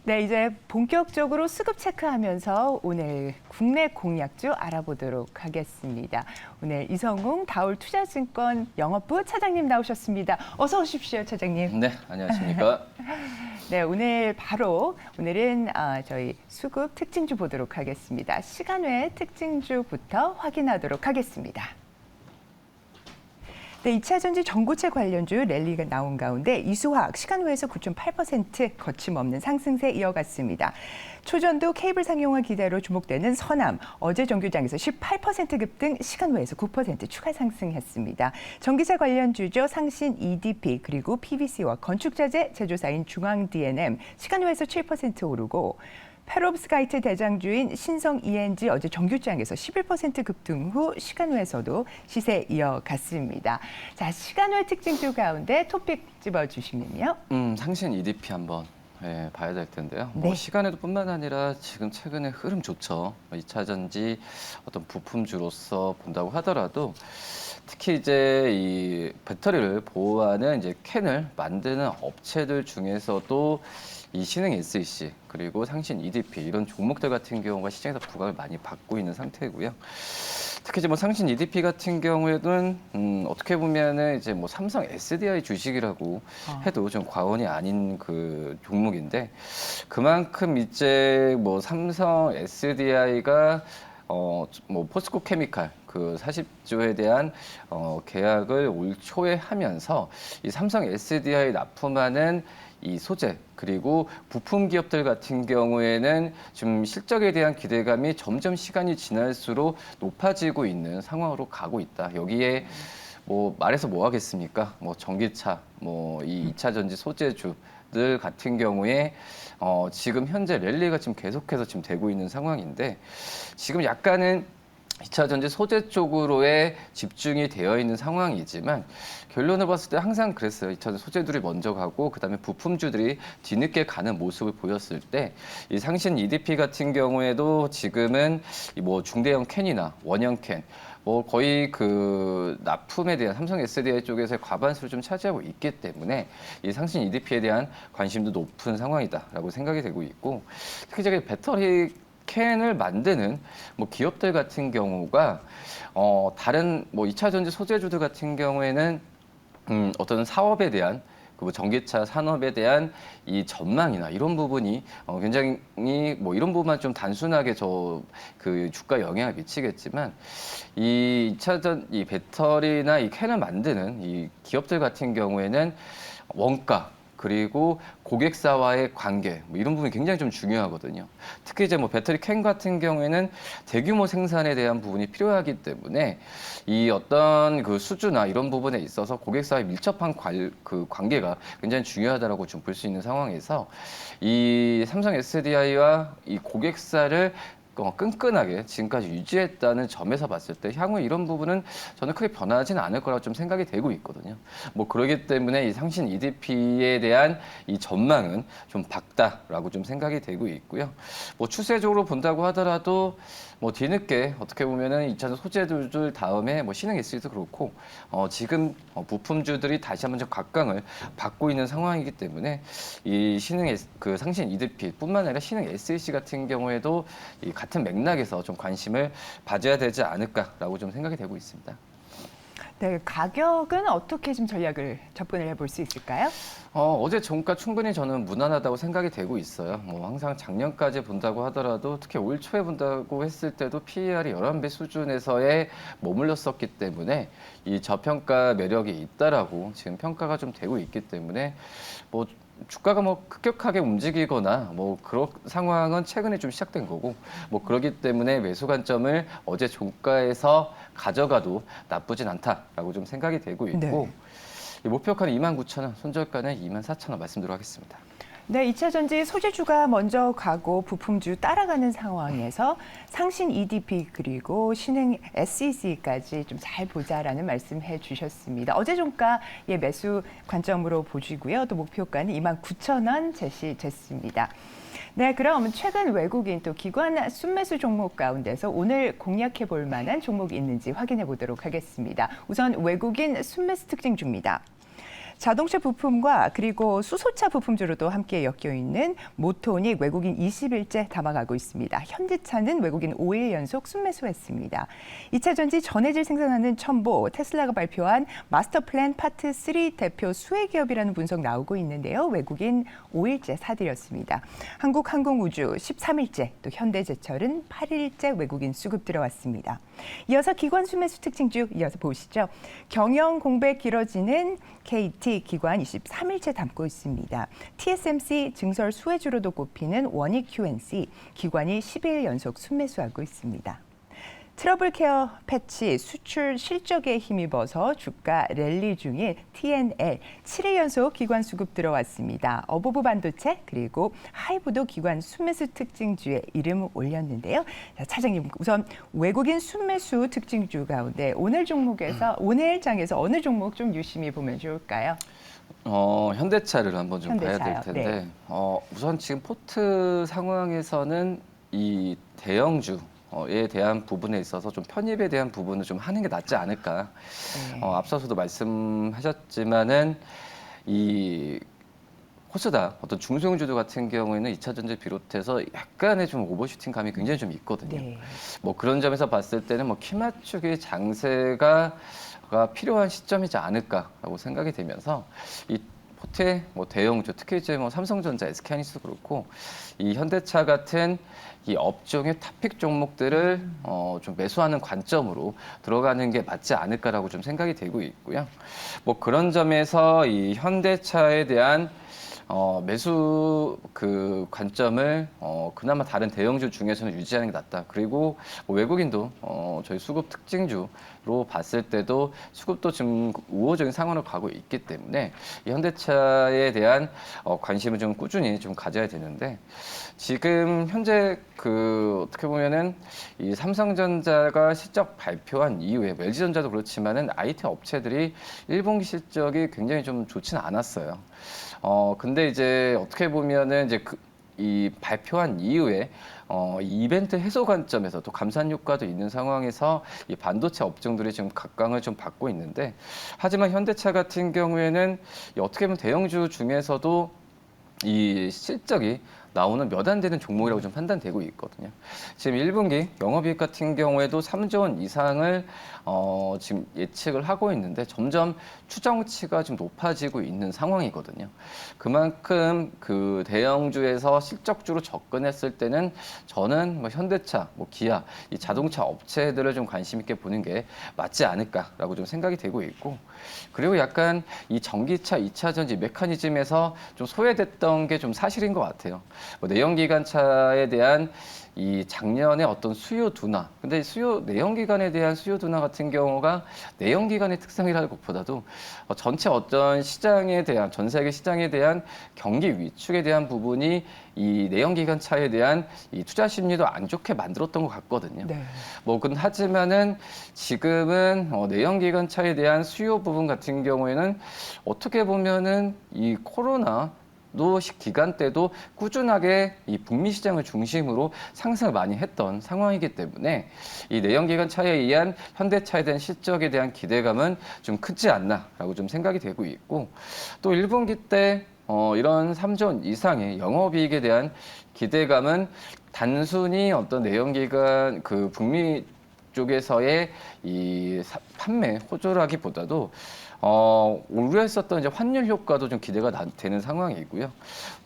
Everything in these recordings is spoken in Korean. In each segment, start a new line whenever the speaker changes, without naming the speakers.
네, 이제 본격적으로 수급 체크하면서 오늘 국내 공약주 알아보도록 하겠습니다. 오늘 이성웅 다올투자증권 영업부 차장님 나오셨습니다. 어서 오십시오, 차장님.
네, 안녕하십니까.
네, 오늘은 저희 수급 특징주 보도록 하겠습니다. 시간외 특징주부터 확인하도록 하겠습니다. 네, 2차 전지 전고체 관련주 랠리가 나온 가운데 이수화학 시간외에서 9.8% 거침없는 상승세 이어갔습니다. 초전도 케이블 상용화 기대로 주목되는 선암, 어제 정규장에서 18% 급등, 시간외에서 9% 추가 상승했습니다. 전기차 관련주죠. 상신 EDP 그리고 PVC와 건축자재 제조사인 중앙 D&M 시간외에서 7% 오르고 페롭스카이트 대장주인 신성 ENG 어제 정규장에서 11% 급등 후 시간외에서도 시세 이어갔습니다. 자, 시간외 특징주 가운데 토픽 집어주시면요.
상신 EDP 한번 봐야 될 텐데요.
네.
시간에도 뿐만 아니라 지금 최근에 흐름 좋죠. 2차 전지 어떤 부품주로서 본다고 하더라도 특히 이제 이 배터리를 보호하는 이제 캔을 만드는 업체들 중에서도 이 신흥 SEC 그리고 상신 EDP 이런 종목들 같은 경우가 시장에서 부각을 많이 받고 있는 상태고요. 특히 이제 상신 EDP 같은 경우에는 어떻게 보면은 이제 삼성 SDI 주식이라고 해도 좀 과언이 아닌 그 종목인데 그만큼 이제 삼성 SDI가 포스코 케미칼 그 40조에 대한 계약을 올 초에 하면서 이 삼성 SDI 납품하는 이 소재 그리고 부품 기업들 같은 경우에는 좀 실적에 대한 기대감이 점점 시간이 지날수록 높아지고 있는 상황으로 가고 있다. 여기에 말해서 뭐 하겠습니까? 전기차, 이 2차 전지 소재주들 같은 경우에 지금 현재 랠리가 지금 계속해서 지금 되고 있는 상황인데 지금 약간은 2차 전지 소재 쪽으로의 집중이 되어 있는 상황이지만 결론을 봤을 때 항상 그랬어요. 2차 전지 소재들이 먼저 가고 그다음에 부품주들이 뒤늦게 가는 모습을 보였을 때 이 상신 EDP 같은 경우에도 지금은 중대형 캔이나 원형 캔 거의 그 납품에 대한 삼성 SDI 쪽에서의 과반수를 좀 차지하고 있기 때문에 이 상신 EDP에 대한 관심도 높은 상황이다라고 생각이 되고 있고 특히 저기 배터리 캔을 만드는 기업들 같은 경우가 다른 2차 전지 소재주들 같은 경우에는 어떤 사업에 대한 전기차 산업에 대한 이 전망이나 이런 부분이 굉장히 이런 부분만 좀 단순하게 그 주가 영향을 미치겠지만 이 2차 이 배터리나 이 캔을 만드는 이 기업들 같은 경우에는 원가 그리고 고객사와의 관계 이런 부분이 굉장히 좀 중요하거든요. 특히 이제 배터리 캔 같은 경우에는 대규모 생산에 대한 부분이 필요하기 때문에 이 어떤 그 수주나 이런 부분에 있어서 고객사와의 밀접한 그 관계가 굉장히 중요하다라고 좀 볼 수 있는 상황에서 이 삼성 SDI와 이 고객사를 끈끈하게 지금까지 유지했다는 점에서 봤을 때 향후 이런 부분은 저는 크게 변하지는 않을 거라고 좀 생각이 되고 있거든요. 그러기 때문에 이 상신 EDP에 대한 이 전망은 좀 밝다라고 좀 생각이 되고 있고요. 추세적으로 본다고 하더라도 뒤늦게 어떻게 보면은 2차 소재들 다음에 신흥 SE도 그렇고 지금 부품주들이 다시 한번 좀 각광을 받고 있는 상황이기 때문에 이 그 상신 EDP뿐만 아니라 신흥 SEC 같은 경우에도 이 같은 맥락에서 좀 관심을 가져야 되지 않을까라고 좀 생각이 되고 있습니다.
네, 가격은 어떻게 좀 전략을 접근을 해볼 수 있을까요?
어제 종가 충분히 저는 무난하다고 생각이 되고 있어요. 항상 작년까지 본다고 하더라도 특히 올 초에 본다고 했을 때도 PER이 11배 수준에서의 머물렀었기 때문에 이 저평가 매력이 있다라고 지금 평가가 좀 되고 있기 때문에 주가가 급격하게 움직이거나 그런 상황은 최근에 좀 시작된 거고 그렇기 때문에 매수 관점을 어제 종가에서 가져가도 나쁘진 않다라고 좀 생각이 되고 있고 네. 목표가는 29,000원, 손절가는 24,000원 말씀드리도록 하겠습니다.
네, 2차 전지 소재주가 먼저 가고 부품주 따라가는 상황에서 상신 EDP 그리고 신흥 SEC까지 좀 잘 보자라는 말씀해 주셨습니다. 어제 종가의 매수 관점으로 보시고요. 또 목표가는 29,000원 제시됐습니다. 네, 그럼 최근 외국인 또 기관 순매수 종목 가운데서 오늘 공략해 볼 만한 종목이 있는지 확인해 보도록 하겠습니다. 우선 외국인 순매수 특징주입니다. 자동차 부품과 그리고 수소차 부품주로도 함께 엮여 있는 모토닉 외국인 20일째 담아가고 있습니다. 현대차는 외국인 5일 연속 순매수했습니다. 2차 전지 전해질 생산하는 첨보, 테슬라가 발표한 마스터 플랜 파트 3 대표 수혜 기업이라는 분석 나오고 있는데요. 외국인 5일째 사들였습니다. 한국항공우주 13일째, 또 현대제철은 8일째 외국인 수급 들어왔습니다. 이어서 기관 순매수 특징주 이어서 보시죠. 경영 공백 길어지는 KT 기관 23일째 담고 있습니다. TSMC 증설 수혜주로도 꼽히는 원익 QNC 기관이 10일 연속 순매수하고 있습니다. 트러블 케어 패치 수출 실적에 힘입어서 주가 랠리 중인 TNL 7일 연속 기관 수급 들어왔습니다. 어보브 반도체 그리고 하이브도 기관 순매수 특징주에 이름을 올렸는데요. 자, 차장님 우선 외국인 순매수 특징주 가운데 오늘 장에서 어느 종목 좀 유심히 보면 좋을까요?
현대차를 한번 좀 봐야 될
현대차요.
텐데
네.
우선 지금 포트 상황에서는 이 대형주 에 대한 부분에 있어서 좀 편입에 대한 부분을 좀 하는 게 낫지 않을까.
네.
앞서서도 말씀하셨지만은 이 코스닥 어떤 중소형주들 같은 경우에는 2차 전지 비롯해서 약간의 좀 오버슈팅 감이 굉장히 좀 있거든요.
네.
뭐 그런 점에서 봤을 때는 뭐 키맞추기 장세가 필요한 시점이지 않을까라고 생각이 되면서 이 포트의 뭐 대형주, 특히 이제 뭐 삼성전자, SK하이닉스도 그렇고 이 현대차 같은 이 업종의 탑픽 종목들을 좀 매수하는 관점으로 들어가는 게 맞지 않을까라고 좀 생각이 되고 있고요. 뭐 그런 점에서 이 현대차에 대한 매수 그 관점을 그나마 다른 대형주 중에서는 유지하는 게 낫다. 그리고 뭐 외국인도 저희 수급 특징주로 봤을 때도 수급도 지금 우호적인 상황으로 가고 있기 때문에 이 현대차에 대한 관심을 좀 꾸준히 좀 가져야 되는데 지금 현재 그 어떻게 보면은 이 삼성전자가 실적 발표한 이후에 LG전자도 그렇지만은 IT 업체들이 1분기 실적이 굉장히 좀 좋지는 않았어요. 근데 이제 어떻게 보면은 이제 이 발표한 이후에 이 이벤트 해소 관점에서 또 감산 효과도 있는 상황에서 이 반도체 업종들이 지금 각광을 좀 받고 있는데 하지만 현대차 같은 경우에는 어떻게 보면 대형주 중에서도 이 실적이 나오는 몇 안 되는 종목이라고 좀 판단되고 있거든요. 지금 1분기 영업이익 같은 경우에도 3조 원 이상을 지금 예측을 하고 있는데 점점 추정치가 좀 높아지고 있는 상황이거든요. 그만큼 그 대형주에서 실적주로 접근했을 때는 저는 뭐 현대차, 뭐 기아, 이 자동차 업체들을 좀 관심 있게 보는 게 맞지 않을까라고 좀 생각이 되고 있고 그리고 약간 이 전기차 2차 전지 메커니즘에서 좀 소외됐던 게 좀 사실인 것 같아요. 뭐 내연기관차에 대한 이 작년에 어떤 수요 둔화. 근데 내연기관에 대한 수요 둔화 같은 경우가 내연기관의 특성이라는 것보다도 전체 어떤 시장에 대한, 전 세계 시장에 대한 경기 위축에 대한 부분이 이 내연기관차에 대한 이 투자 심리도 안 좋게 만들었던 것 같거든요.
네.
뭐, 하지만은 지금은 내연기관차에 대한 수요 부분 같은 경우에는 어떻게 보면은 이 코로나 기간 때도 꾸준하게 이 북미 시장을 중심으로 상승을 많이 했던 상황이기 때문에 이 내연기관차에 의한 현대차에 대한 실적에 대한 기대감은 좀 크지 않나라고 좀 생각이 되고 있고 또 1분기 때 이런 3조 원 이상의 영업이익에 대한 기대감은 단순히 어떤 내연기관 그 북미 쪽에서의 이 판매 호조라기보다도 우려했었던 이제 환율 효과도 좀 기대가 되는 상황이고요.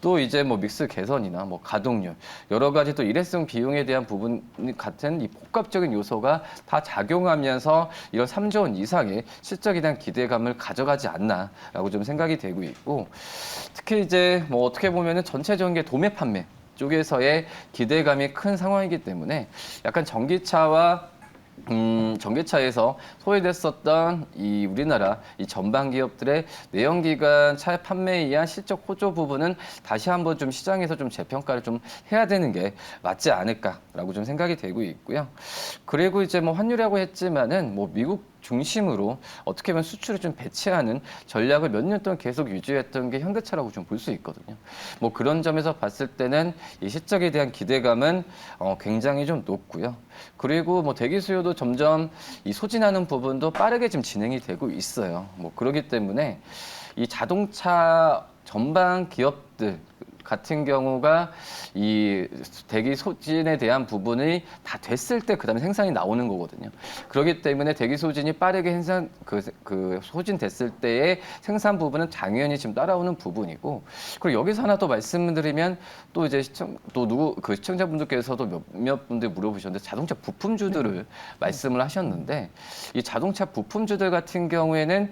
또 이제 뭐 믹스 개선이나 뭐 가동률 여러 가지 또 일회성 비용에 대한 부분 같은 이 복합적인 요소가 다 작용하면서 이런 3조 원 이상의 실적에 대한 기대감을 가져가지 않나라고 좀 생각이 되고 있고 특히 이제 뭐 어떻게 보면은 전체적인 게 도매 판매 쪽에서의 기대감이 큰 상황이기 때문에 약간 전기차에서 소외됐었던 이 우리나라 이 전방 기업들의 내연기관 차 판매에 의한 실적 호조 부분은 다시 한번 좀 시장에서 좀 재평가를 좀 해야 되는 게 맞지 않을까라고 좀 생각이 되고 있고요. 그리고 이제 뭐 환율이라고 했지만은 뭐 미국 중심으로 어떻게 보면 수출을 좀 배치하는 전략을 몇 년 동안 계속 유지했던 게 현대차라고 좀 볼 수 있거든요. 뭐 그런 점에서 봤을 때는 이 실적에 대한 기대감은 굉장히 좀 높고요. 그리고 뭐 대기 수요도 점점 이 소진하는 부분도 빠르게 지금 진행이 되고 있어요. 뭐 그렇기 때문에 이 자동차 전방 기업들 같은 경우가 이 대기 소진에 대한 부분이 다 됐을 때 그다음에 생산이 나오는 거거든요. 그렇기 때문에 대기 소진이 빠르게 그 소진됐을 때의 생산 부분은 당연히 지금 따라오는 부분이고, 그리고 여기서 하나 더 말씀드리면 또 이제 그 시청자분들께서도 몇몇 분들 물어보셨는데 자동차 부품주들을 말씀을 하셨는데, 이 자동차 부품주들 같은 경우에는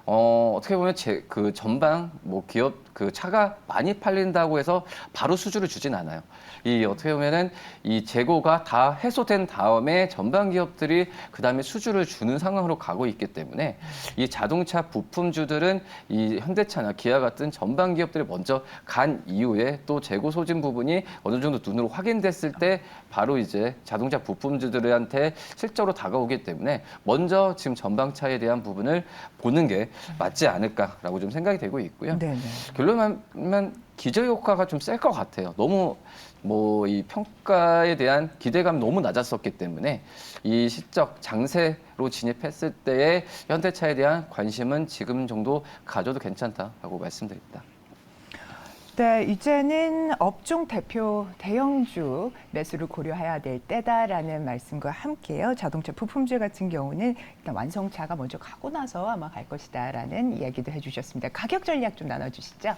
어떻게 보면 그 전방 뭐 기업 그 차가 많이 팔린다고 해서 바로 수주를 주진 않아요. 이 어떻게 보면은 이 재고가 다 해소된 다음에 전방 기업들이 그 다음에 수주를 주는 상황으로 가고 있기 때문에 이 자동차 부품주들은 이 현대차나 기아 같은 전방 기업들이 먼저 간 이후에 또 재고 소진 부분이 어느 정도 눈으로 확인됐을 때 바로 이제 자동차 부품주들한테 실적으로 다가오기 때문에 먼저 지금 전방차에 대한 부분을 보는 게 맞지 않을까라고 좀 생각이 되고 있고요.
네네.
결론만 기저효과가 좀 셀 것 같아요. 너무 뭐 이 평가에 대한 기대감이 너무 낮았었기 때문에 이 시적 장세로 진입했을 때의 현대차에 대한 관심은 지금 정도 가져도 괜찮다라고 말씀드립니다.
네, 이제는 업종 대표 대형주 매수를 고려해야 될 때다라는 말씀과 함께요. 자동차 부품주 같은 경우는 일단 완성차가 먼저 가고 나서 아마 갈 것이다라는 이야기도 해주셨습니다. 가격 전략 좀 나눠주시죠.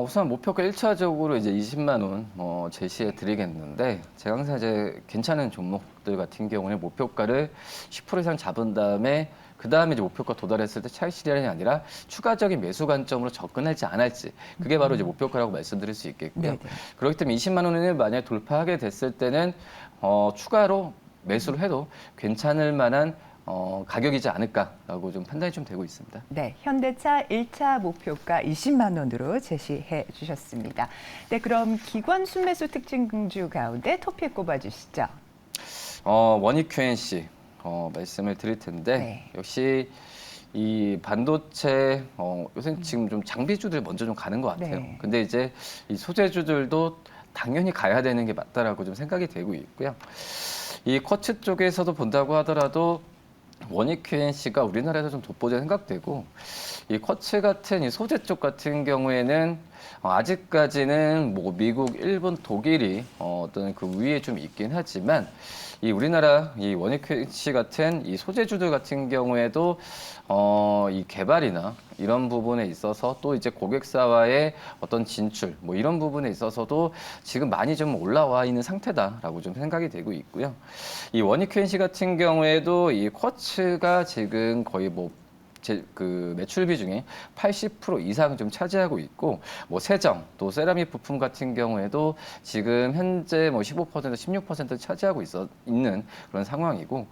우선 목표가 1차적으로 이제 20만 원 제시해 드리겠는데, 제가 항상 이제 괜찮은 종목들 같은 경우는 목표가를 10% 이상 잡은 다음에 그 다음에 이제 목표가 도달했을 때 차익 실현이 아니라 추가적인 매수 관점으로 접근할지 안 할지, 그게 바로 이제 목표가라고 말씀드릴 수 있겠고요.
네네.
그렇기 때문에 20만 원을 만약에 돌파하게 됐을 때는 추가로 매수를 해도 괜찮을 만한 가격이지 않을까라고 좀 판단이 좀 되고 있습니다.
네, 현대차 1차 목표가 20만 원으로 제시해 주셨습니다. 네, 그럼 기관 순매수 특징주 가운데 토픽 꼽아주시죠.
원익 QNC 말씀을 드릴 텐데,
네.
역시 이 반도체 요새 지금 좀 장비주들 먼저 좀 가는 것 같아요.
네.
근데 이제 이 소재주들도 당연히 가야 되는 게 맞다라고 좀 생각이 되고 있고요. 이 쿼츠 쪽에서도 본다고 하더라도 원익 QNC가 우리나라에서 좀 돋보자 생각되고, 이 쿼츠 같은 이 소재 쪽 같은 경우에는 아직까지는 뭐 미국, 일본, 독일이 어떤 그 위에 좀 있긴 하지만, 이 우리나라 이 원익 QNC 같은 이 소재주들 같은 경우에도 이 개발이나 이런 부분에 있어서 또 이제 고객사와의 어떤 진출 뭐 이런 부분에 있어서도 지금 많이 좀 올라와 있는 상태다라고 좀 생각이 되고 있고요. 이 원익 QNC 같은 경우에도 이 쿼츠가 지금 거의 뭐 그 매출비 중에 80% 이상 좀 차지하고 있고, 뭐 세정 또 세라믹 부품 같은 경우에도 지금 현재 뭐 15% 16% 차지하고 있는 그런 상황이고,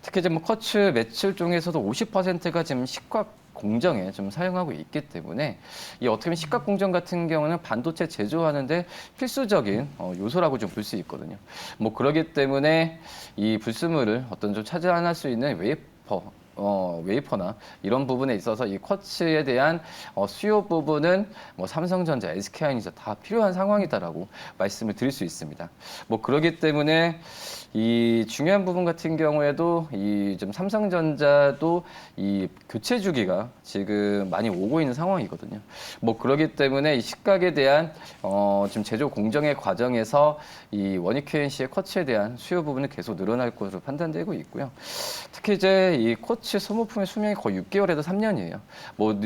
특히 이제 뭐 쿼츠 매출 중에서도 50%가 지금 식각 공정에 좀 사용하고 있기 때문에, 이 어떻게 보면 식각 공정 같은 경우는 반도체 제조하는데 필수적인 요소라고 좀 볼 수 있거든요. 뭐 그러기 때문에 이 불순물을 어떤 좀 차지할 수 있는 웨이퍼나 이런 부분에 있어서 이 쿼츠에 대한 수요 부분은 뭐 삼성전자, SK하이닉스 다 필요한 상황이다라고 말씀을 드릴 수 있습니다. 뭐 그러기 때문에 이 중요한 부분 같은 경우에도 이 좀 삼성전자도 이 교체 주기가 지금 많이 오고 있는 상황이거든요. 뭐 그러기 때문에 이 식각에 대한 지금 제조 공정의 과정에서 이 원익 QNC의 쿼츠에 대한 수요 부분은 계속 늘어날 것으로 판단되고 있고요. 특히 이제 이 쿼츠 소모품의 수명이 거의 6개월에서 3년이에요. 뭐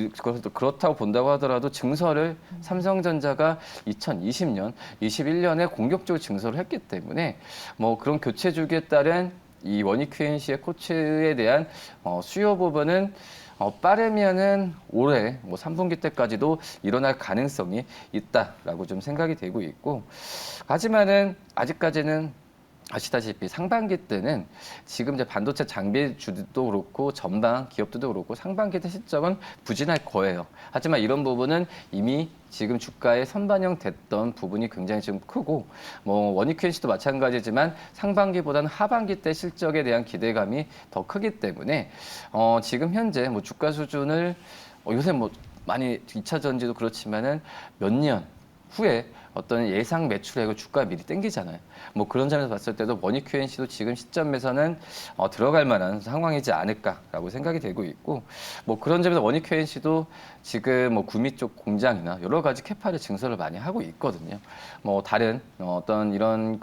그렇다고 본다고 하더라도 증설을 삼성전자가 2020년, 21년에 공격적으로 증설을 했기 때문에 뭐 그런 교체 주기에 따른 이 원익 QNC의 쿼츠에 대한 수요 부분은 빠르면은 올해 뭐 3분기 때까지도 일어날 가능성이 있다라고 좀 생각이 되고 있고, 하지만은 아직까지는 아시다시피 상반기 때는 지금 이제 반도체 장비주도 그렇고 전방 기업들도 그렇고 상반기 때 실적은 부진할 거예요. 하지만 이런 부분은 이미 지금 주가에 선반영 됐던 부분이 굉장히 지금 크고, 뭐 원익 QNC도 마찬가지지만 상반기보다는 하반기 때 실적에 대한 기대감이 더 크기 때문에 지금 현재 뭐 주가 수준을 요새 뭐 많이 2차 전지도 그렇지만은 몇 년 후에 어떤 예상 매출액을 주가 미리 땡기잖아요. 뭐 그런 점에서 봤을 때도 머니 QNC도 지금 시점에서는 들어갈 만한 상황이지 않을까라고 생각이 되고 있고, 뭐 그런 점에서 머니 QNC도 지금 뭐 구미 쪽 공장이나 여러 가지 캐파를 증설을 많이 하고 있거든요. 뭐 다른 어떤 이런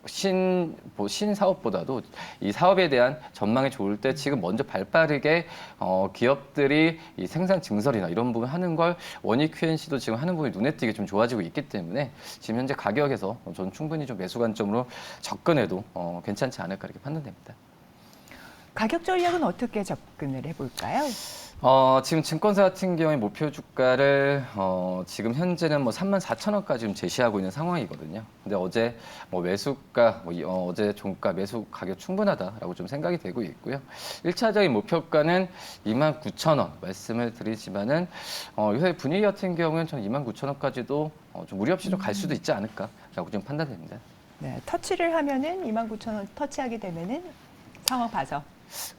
신 사업보다도 이 사업에 대한 전망이 좋을 때 지금 먼저 발빠르게 기업들이 이 생산 증설이나 이런 부분 하는 걸 원익 QNC도 지금 하는 부분이 눈에 띄게 좀 좋아지고 있기 때문에 지금 현재 가격에서 저는 충분히 좀 매수 관점으로 접근해도 괜찮지 않을까 이렇게 판단됩니다.
가격 전략은 어떻게 접근을 해볼까요?
지금 증권사 같은 경우에 목표 주가를 지금 현재는 뭐 34,000원까지 좀 제시하고 있는 상황이거든요. 근데 어제 뭐 매수가, 어제 종가 매수 가격 충분하다라고 좀 생각이 되고 있고요. 1차적인 목표가는 29,000원 말씀을 드리지만은 요새 분위기 같은 경우는 저는 29,000원까지도 좀 무리 없이 좀 갈 수도 있지 않을까라고 좀 판단됩니다.
네, 터치를 하면은 29,000원 터치하게 되면은 상황 봐서.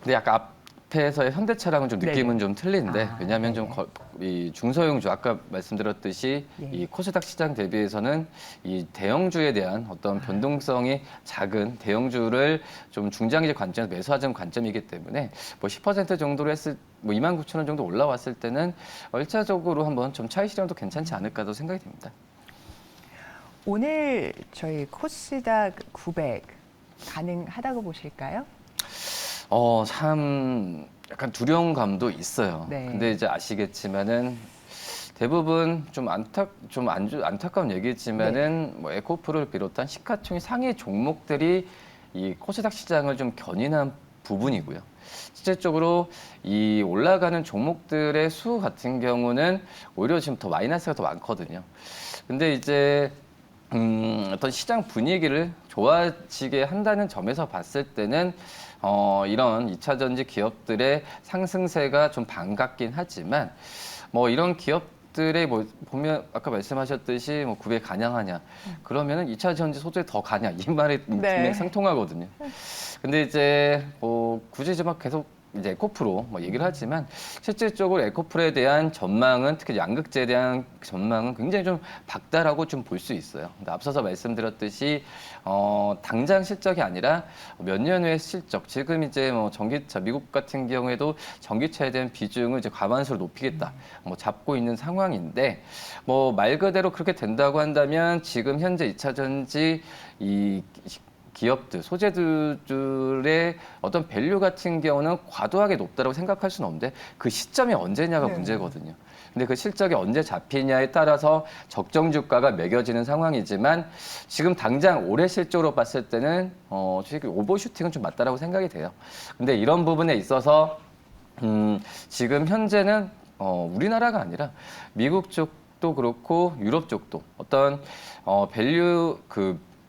근데 약간 앞에서의 현대차랑은 좀 느낌은
네네.
좀 틀린데, 왜냐하면 좀
네네.
이 중소형주 아까 말씀드렸듯이
예.
이 코스닥 시장 대비해서는 이 대형주에 대한 어떤 변동성이 작은 대형주를 좀 중장기 관점에서 매수하자는 관점이기 때문에 뭐 10% 정도로 했을 뭐 29,000원 정도 올라왔을 때는 1차적으로 한번 좀 차익 실현도 괜찮지 않을까도 생각이 됩니다.
오늘 저희 코스닥 900 가능하다고 보실까요?
참 약간 두려운 감도 있어요.
네.
근데 이제 아시겠지만은 대부분 좀 안타까운 얘기지만은 뭐 에코프로를 비롯한 시가총액 상위 종목들이 이 코스닥 시장을 좀 견인한 부분이고요. 실질적으로 이 올라가는 종목들의 수 같은 경우는 오히려 지금 더 마이너스가 더 많거든요. 근데 이제 어떤 시장 분위기를 좋아지게 한다는 점에서 봤을 때는 이런 2차 전지 기업들의 상승세가 좀 반갑긴 하지만 뭐 이런 기업들의 뭐 보면 아까 말씀하셨듯이 뭐 900 가능하냐 그러면은 2차 전지 소재 더 가냐 이 말이 분명히 상통하거든요. 근데 이제 뭐 굳이 좀 계속 이제 에코프로 뭐 얘기를 하지만 실질적으로 에코프로에 대한 전망은 특히 양극재에 대한 전망은 굉장히 좀 박다라고 좀 볼 수 있어요. 근데 앞서서 말씀드렸듯이 당장 실적이 아니라 몇 년 후의 실적, 지금 이제 뭐 전기차 미국 같은 경우에도 전기차에 대한 비중을 이제 과반수로 높이겠다 뭐 잡고 있는 상황인데 뭐 말 그대로 그렇게 된다고 한다면 지금 현재 2차 전지 이 기업들, 소재들의 어떤 밸류 같은 경우는 과도하게 높다고 생각할 수는 없는데 그 시점이 언제냐가 문제거든요. 근데 그 실적이 언제 잡히냐에 따라서 적정 주가가 매겨지는 상황이지만 지금 당장 올해 실적으로 봤을 때는 솔직히 오버슈팅은 좀 맞다라고 생각이 돼요. 근데 이런 부분에 있어서 지금 현재는 우리나라가 아니라 미국 쪽도 그렇고 유럽 쪽도 어떤 밸류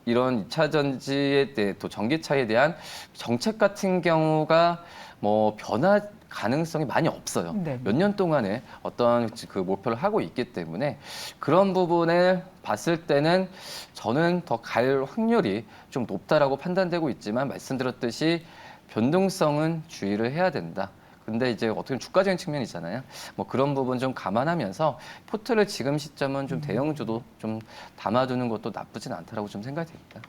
이런 2차 전지에 대해 또 전기차에 대한 정책 같은 경우가 뭐 변화 가능성이 많이 없어요.
네.
몇 년 동안에 어떤 그 목표를 하고 있기 때문에 그런 부분을 봤을 때는 저는 더 갈 확률이 좀 높다라고 판단되고 있지만 말씀드렸듯이 변동성은 주의를 해야 된다. 근데 이제 어떻게 보면 주가적인 측면이잖아요. 뭐 그런 부분 좀 감안하면서 포트를 지금 시점은 좀 대형주도 좀 담아두는 것도 나쁘진 않다라고 좀 생각이 됩니다.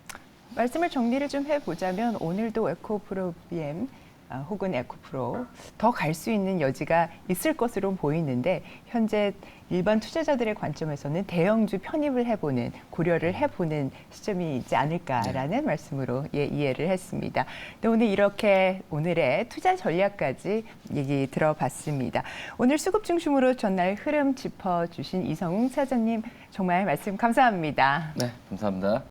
말씀을 정리를 좀 해보자면 오늘도 에코프로 BM 혹은 에코프로 더 갈 수 있는 여지가 있을 것으로 보이는데 현재 일반 투자자들의 관점에서는 대형주 편입을 해보는 고려를 해보는 시점이 있지 않을까라는 말씀으로 이해를 했습니다. 네, 오늘 이렇게 오늘의 투자 전략까지 얘기 들어봤습니다. 오늘 수급 중심으로 전날 흐름 짚어주신 이성웅 차장님 정말 말씀 감사합니다.
네, 감사합니다.